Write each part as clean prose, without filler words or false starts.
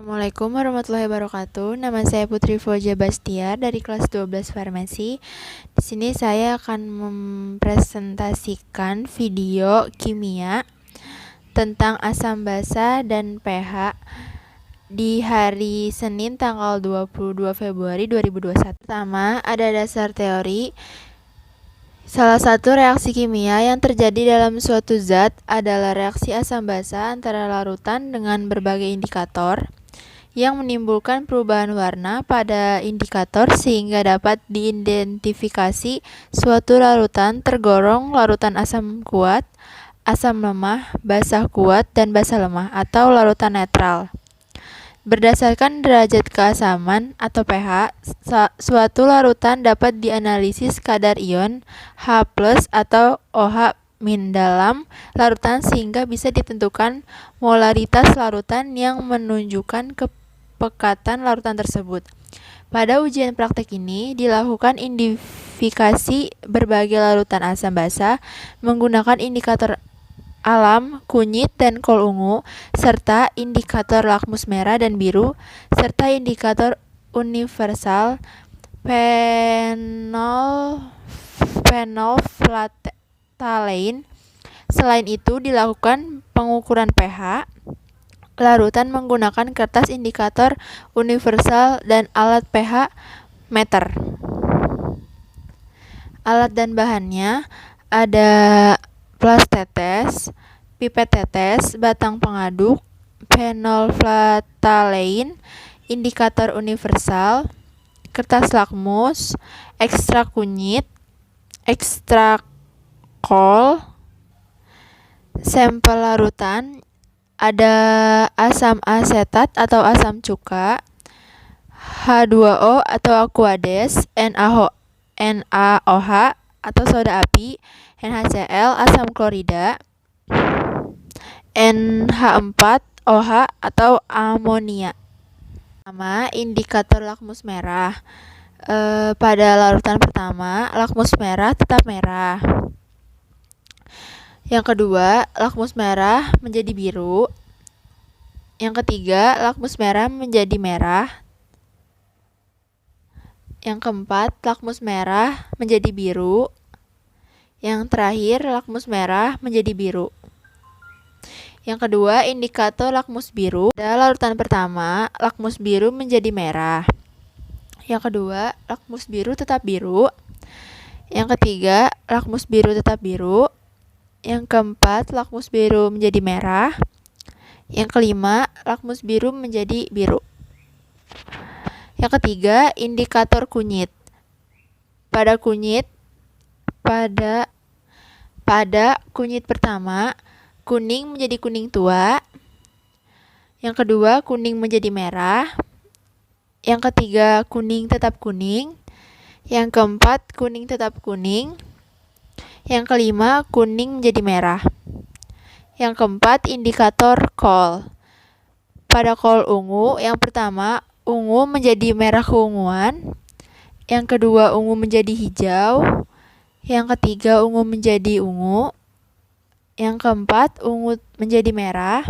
Assalamualaikum warahmatullahi wabarakatuh. Nama saya Putri Fauja Bastiar dari kelas 12 Farmasi. Di sini saya akan mempresentasikan video kimia tentang asam basa dan pH di hari Senin tanggal 22 Februari 2021. Pertama, ada dasar teori. Salah satu reaksi kimia yang terjadi dalam suatu zat adalah reaksi asam basa antara larutan dengan berbagai indikator yang menimbulkan perubahan warna pada indikator sehingga dapat diidentifikasi suatu larutan tergolong larutan asam kuat, asam lemah, basa kuat, dan basa lemah atau larutan netral. Berdasarkan derajat keasaman atau pH, suatu larutan dapat dianalisis kadar ion H+ atau OH- dalam larutan sehingga bisa ditentukan molaritas larutan yang menunjukkan kepekatan larutan tersebut. Pada ujian praktek ini dilakukan identifikasi berbagai larutan asam basa menggunakan indikator alam, kunyit, dan kol ungu, serta indikator lakmus merah dan biru, serta indikator universal phenolphthalein. Selain itu, dilakukan pengukuran pH larutan menggunakan kertas indikator universal dan alat pH meter. Alat dan bahannya ada plas tetes, pipet tetes, batang pengaduk, phenolphthalein, indikator universal, kertas lakmus, ekstrak kunyit, ekstrak kol, sampel larutan, ada asam asetat atau asam cuka, H2O atau Aquades, NaOH atau soda api, NaCl, asam klorida, NH4OH atau amonia. Pertama, indikator lakmus merah. Pada larutan pertama, lakmus merah tetap merah. Yang kedua, lakmus merah menjadi biru. Yang ketiga, lakmus merah menjadi merah. Yang keempat, lakmus merah menjadi biru. Yang terakhir, lakmus merah menjadi biru. Yang kedua, indikator lakmus biru. Pada larutan pertama, lakmus biru menjadi merah. Yang kedua, lakmus biru tetap biru. Yang ketiga, lakmus biru tetap biru. Yang keempat, lakmus biru menjadi merah. Yang kelima, lakmus biru menjadi biru. Yang ketiga, indikator kunyit. Pada kunyit pertama, kuning menjadi kuning tua. Yang kedua, kuning menjadi merah. Yang ketiga, kuning tetap kuning. Yang keempat, kuning tetap kuning. Yang kelima, kuning menjadi merah. Yang keempat, indikator kol. Pada kol ungu, yang pertama, ungu menjadi merah keunguan. Yang kedua, ungu menjadi hijau. Yang ketiga, ungu menjadi ungu. Yang keempat, ungu menjadi merah.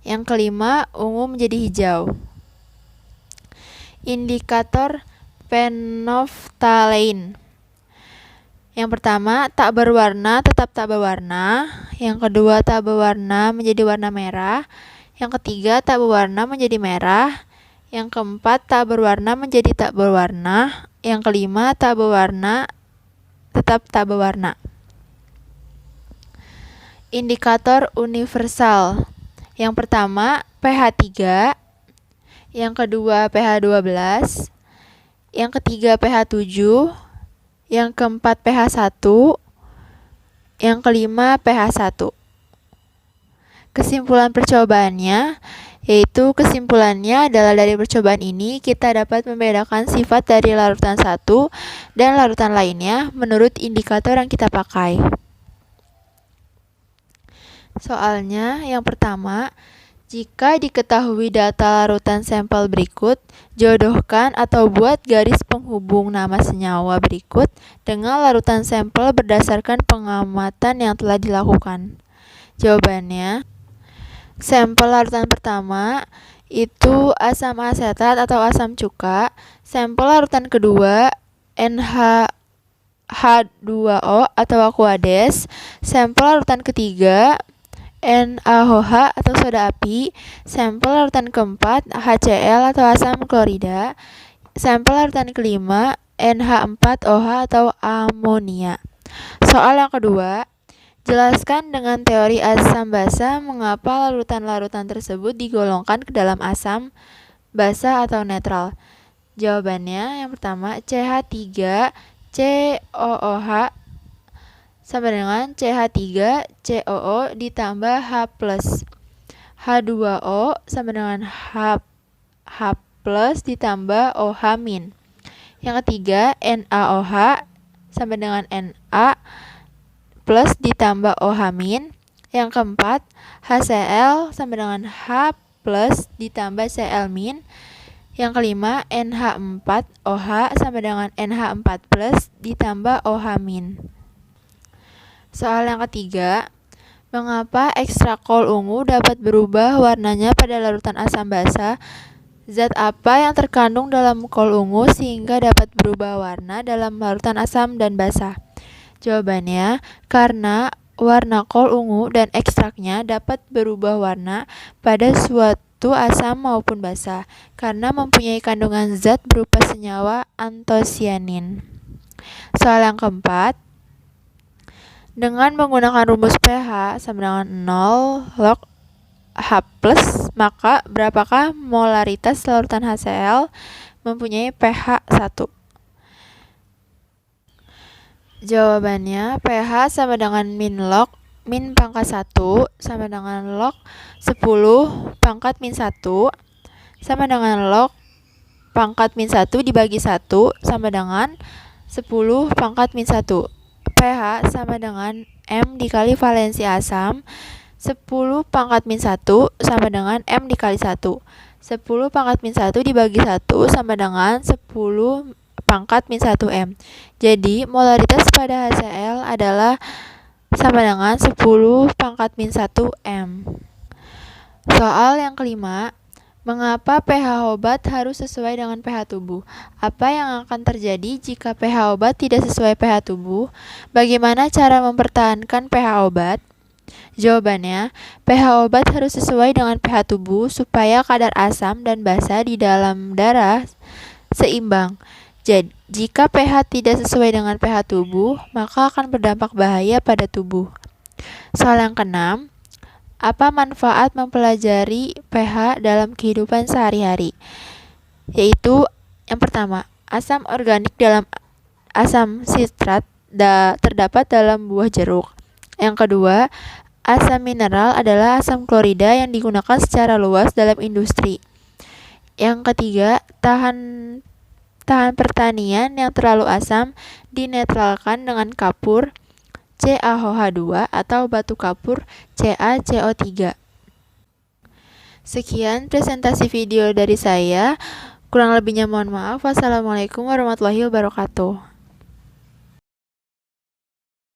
Yang kelima, ungu menjadi hijau. Indikator phenolphthalein. Yang pertama, tak berwarna tetap tak berwarna. Yang kedua, tak berwarna menjadi warna merah. Yang ketiga, tak berwarna menjadi merah. Yang keempat, tak berwarna menjadi tak berwarna. Yang kelima, tak berwarna tetap tak berwarna. Indikator universal. Yang pertama, pH 3. Yang kedua, pH 12. Yang ketiga, pH 7. Yang keempat, pH 1. Yang kelima, pH 1. Kesimpulan percobaannya, yaitu kesimpulannya adalah dari percobaan ini kita dapat membedakan sifat dari larutan satu dan larutan lainnya menurut indikator yang kita pakai. Soalnya yang pertama, jika diketahui data larutan sampel berikut, jodohkan atau buat garis penghubung nama senyawa berikut dengan larutan sampel berdasarkan pengamatan yang telah dilakukan. Jawabannya, sampel larutan pertama itu asam asetat atau asam cuka. Sampel larutan kedua NaH2O atau Aquades. Sampel larutan ketiga NaOH atau soda api. Sampel larutan keempat HCl atau asam klorida. Sampel larutan kelima NH4OH atau amonia. Soal yang kedua, jelaskan dengan teori asam basa mengapa larutan-larutan tersebut digolongkan ke dalam asam basa atau netral. Jawabannya yang pertama, CH3COOH sama dengan CH3COO ditambah H+. H2O sama dengan H+ ditambah OH-. Yang ketiga, NaOH sama dengan Na plus ditambah OH-. Yang keempat, HCl sama dengan H plus ditambah Cl-. Yang kelima, NH4OH sama dengan NH4 plus ditambah OH-. Soal yang ketiga, mengapa ekstrak kol ungu dapat berubah warnanya pada larutan asam basa? Zat apa yang terkandung dalam kol ungu sehingga dapat berubah warna dalam larutan asam dan basa? Jawabannya, karena warna kol ungu dan ekstraknya dapat berubah warna pada suatu asam maupun basa karena mempunyai kandungan zat berupa senyawa antosianin. Soal yang keempat, dengan menggunakan rumus pH sama dengan 0 log H+, maka berapakah molaritas larutan HCl mempunyai pH 1? Jawabannya, pH sama dengan min log min pangkat 1 sama dengan log 10 pangkat min 1 sama dengan log pangkat min 1 dibagi 1 sama dengan 10 pangkat min 1. pH sama dengan M dikali valensi asam. 10 pangkat min 1 sama dengan M dikali 1. 10 pangkat min 1 dibagi 1 sama dengan 10 pangkat min 1 M. Jadi, molaritas pada HCl adalah sama dengan 10 pangkat min 1 M. Soal yang kelima, mengapa pH obat harus sesuai dengan pH tubuh? Apa yang akan terjadi jika pH obat tidak sesuai pH tubuh? Bagaimana cara mempertahankan pH obat? Jawabannya, pH obat harus sesuai dengan pH tubuh supaya kadar asam dan basa di dalam darah seimbang. Jadi, jika pH tidak sesuai dengan pH tubuh, maka akan berdampak bahaya pada tubuh. Soal yang keenam, apa manfaat mempelajari pH dalam kehidupan sehari-hari? Yaitu yang pertama, asam organik dalam asam sitrat terdapat dalam buah jeruk. Yang kedua, asam mineral adalah asam klorida yang digunakan secara luas dalam industri. Yang ketiga, tahan pertanian yang terlalu asam dinetralkan dengan kapur CaOH2 atau batu kapur CaCO3. Sekian presentasi video dari saya. Kurang lebihnya mohon maaf. Wassalamualaikum warahmatullahi wabarakatuh.